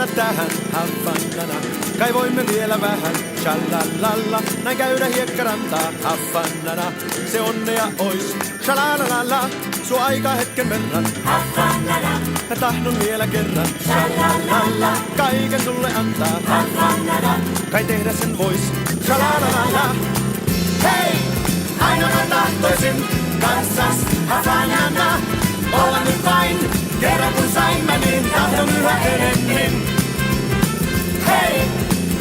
jäädä tähän Havannana. Kai voimme vielä vähän, shalalala. Näin käydä hiekkarantaa Havannana. Se onnea ois, shalalala. Sua aika hetken verran Havannana. Mä tahdon vielä kerran, shalalala. Kaiken sulle antaa Havannana. Kai tehdä sen vois, shalalala. Hei! Aina mä tahtoisin kanssas Havannana. Olla nyt vain, kerran kun saimme, niin tahdon yhä enemmän. Hei,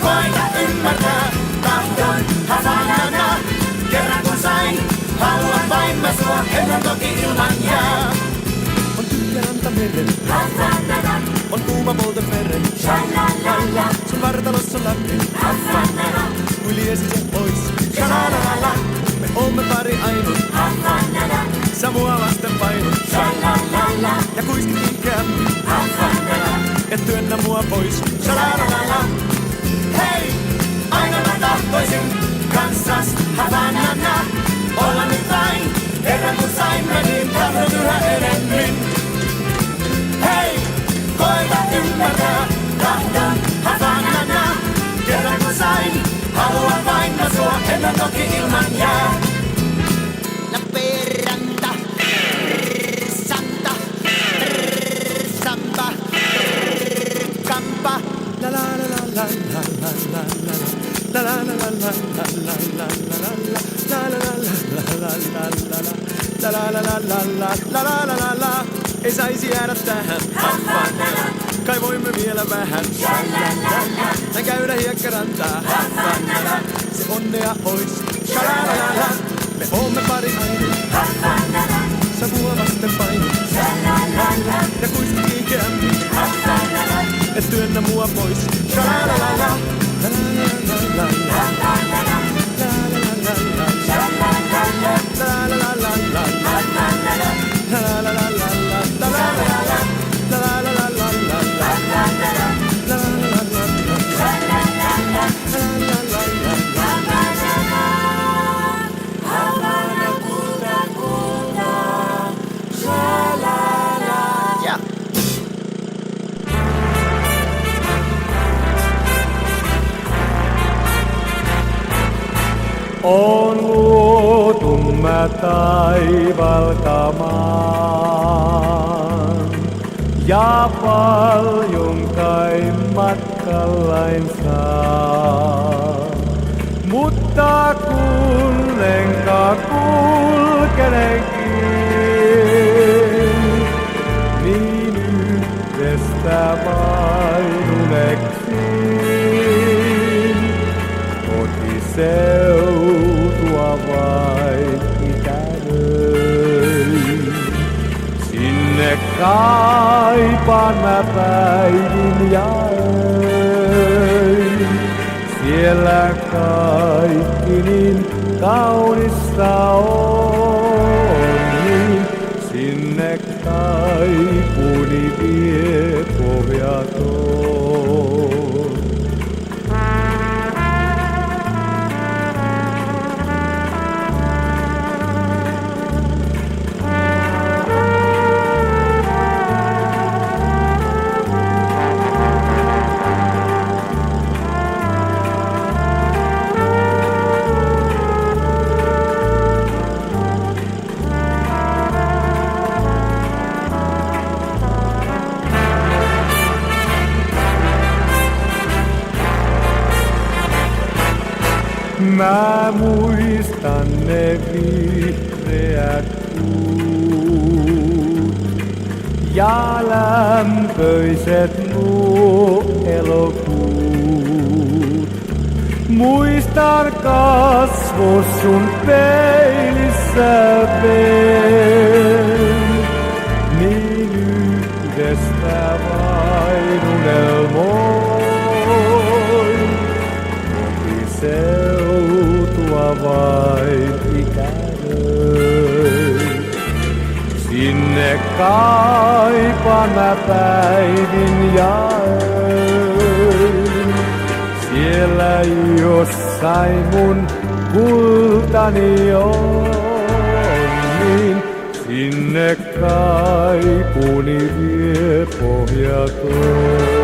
koita ymmärtää, tahdon Havannana. Kerran kun sain, haluan vain mä sua, ennen toki ilman jää. On tyhjä ranta meren Havannana. On kuuma polten veren, shalalala. Sun vartalossa lämmin Havannana. Kui liesi se ois, shalalala. Me oomme pari ainut Havannana. Sä mua vasten painut, shalalala. Ja kuiskit kiinkeämmin Havannana. Et työnnä mua pois, shalalala. Hei, aina mä tahtoisin kanssas Havannana. Olla nyt vain, kerran kun saimme, niin tahdon yhä enemmän. Hei, koita ymmärtää, tahdon Havannana. Kerran kun sain, haluan vain mä sua, ennen toki ilman jää. Lappeenranta, Santa, Samba, Kampa. La la la la la la la la la la la la la la la la la. Ei saisi jäädä tähän Havannana. Kai voimme vielä vähän, shalalala. Näin käydä hiekkarantaa Havannana. Se onnea ois, shalalala. Me oomme pari ainut Havannana. Sä mua vasten painut, shalalala. Ja kuiskit kiinkeämmin Havannana. Et työnnä mua pois, shalalala. La la la la la la la la la la la la la la On luotu mä taivalta maan, ja paljon kai matkallain saa. Mutta kun enkä kulkenenkin, niin yhdestä vain uneksin. Kotiseutua vain ikävöin. Sinne kaipaan mä päivin ja öin. Siellä kaikki niin kaunista on, niin sinne kaipuni vie pohjaton. Mä muistan ne vihreät kuut ja lämpöiset nuo elokuut. Muistan kasvos sun peilissä ven, niin yhdestä vain unelmoin. Kotiseutua vain ikävöin. Sinne kaipaan mä päivin ja öin. Siellä jossain mun kultani on, niin sinne kaipuni vie pohjaton.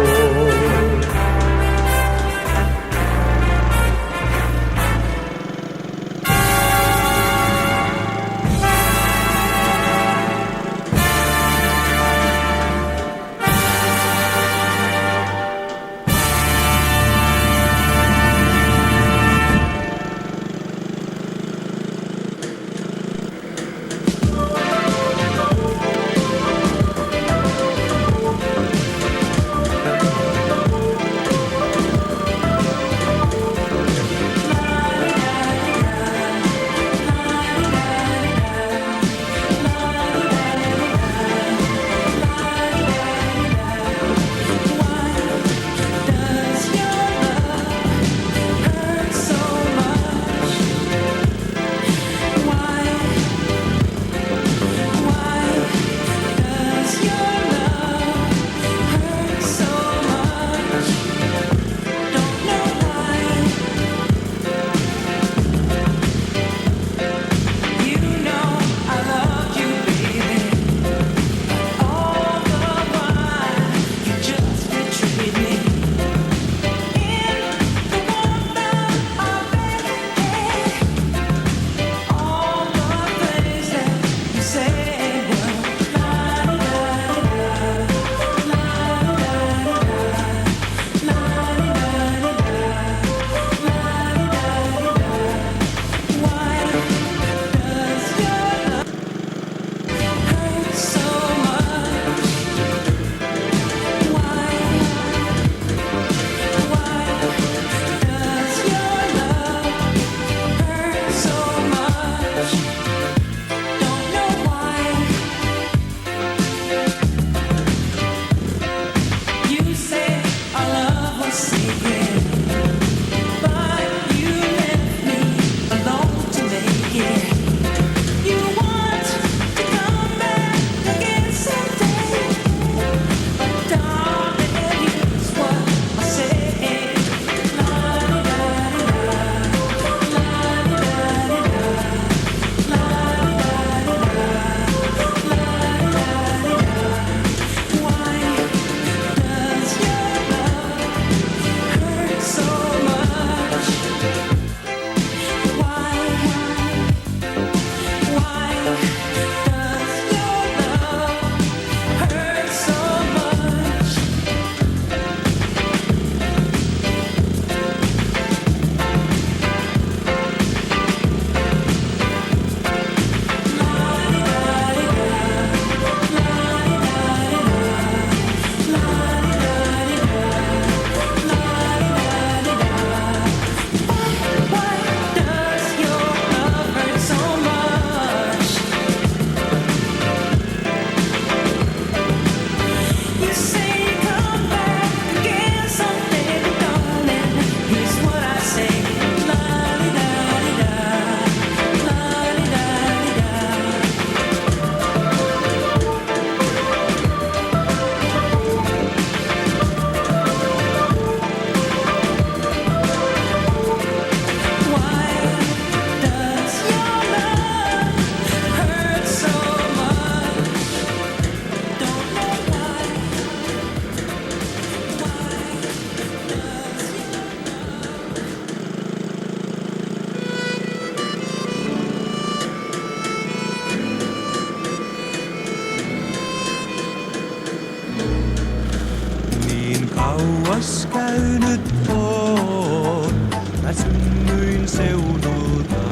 Kauas käynyt oon, mä synnyin seudultain.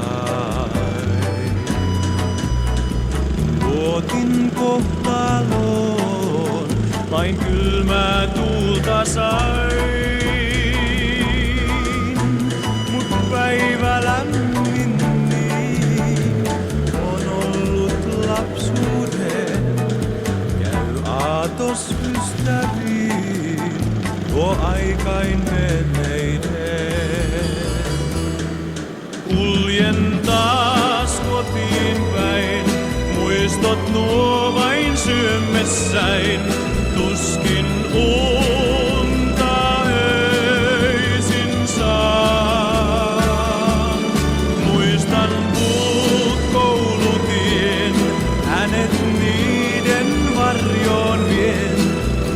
Luotin kohtaloon, vain kylmää tuulta sain. Mut päivä lämmin niin, on ollut lapsuuden. Käy aatos ystäviin, tuo aikain menneiden. Kuljen taas kotiin päin, muistot nuo vain syömessäin. Tuskin unta öisin saan. Muistan puut koulutien, hänet niiden varjoon vien.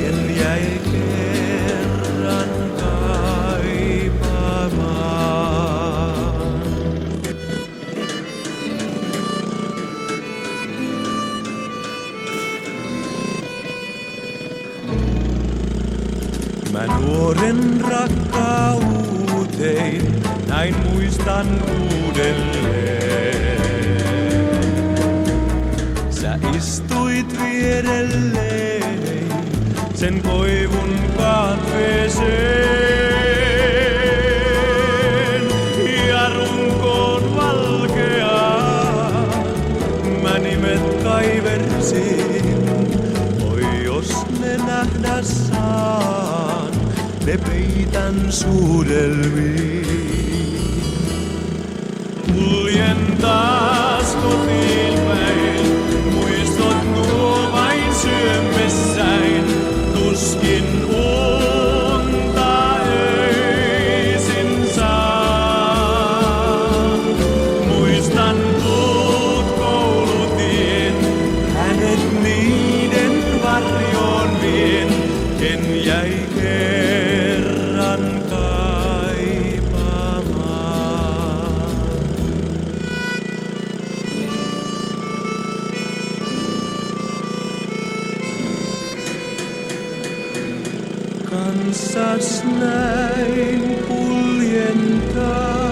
En jäi kerran kaipaamaan. Mä nuoren rakkautein, näin muistan uudelleen. Sä istuit vierelleen, sen koivun katveeseen. Ja runkoon valkeaa, mä nimet kaiversin. Oi jos ne nähdä saan, ne peitän suudelmiin. Kuljen taas kotiin päin, muistot nuo vain syömessäin. Tuskin unta öisin saan. Muistan puut koulutien, hänet niiden varjoon vien. En jäi kerran kaipaamaan. Kanssas näin kuljen taas.